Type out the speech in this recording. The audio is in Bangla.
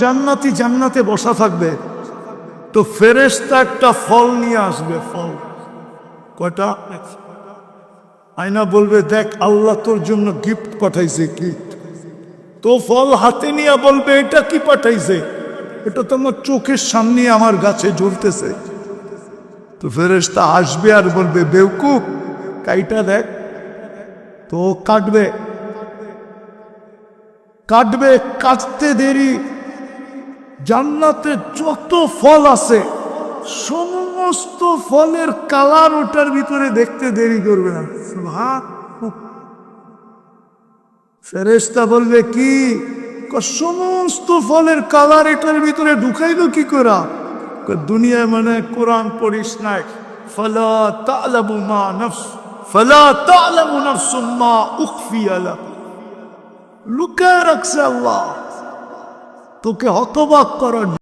জান্নাতি জান্নাতে বসা থাকবে, তো ফেরেশতা একটা ফল নিয়ে আসবে। ফল কয়টা? আয়না বলবে, দেখ আল্লাহ তোর জন্য গিফট পাঠাইছে। গিফট তো ফল হাতে নিয়ে বলবে, এটা কি পাঠাইছে? এটা তো আমার চোখের সামনে আমার গাছে ঝুলতেছে। তো ফেরেশতা আসবে আর বলবে, বেওকুফ, কাইটা দেখ। তো কাটবে, কাটবে, কাটতে দেরি জান্নাতে যত ফল আছে সমস্ত ফলের কালার ওটার ভিতরে দেখতে দেরি করবে না। ফেরেশতা বলবে, কি সমস্ত ফলের কালার এটার ভিতরে ঢুকাইল কি করা? দুনিয়ায় মানে কোরআন পড়িস নাই। ফালা তা'লামু মা নাফস ফালা তা'লামু নাফসুম মা উখফিয়া লাহুম, লুকায় রাখছে আল্লাহ তোকে হতবাক করার।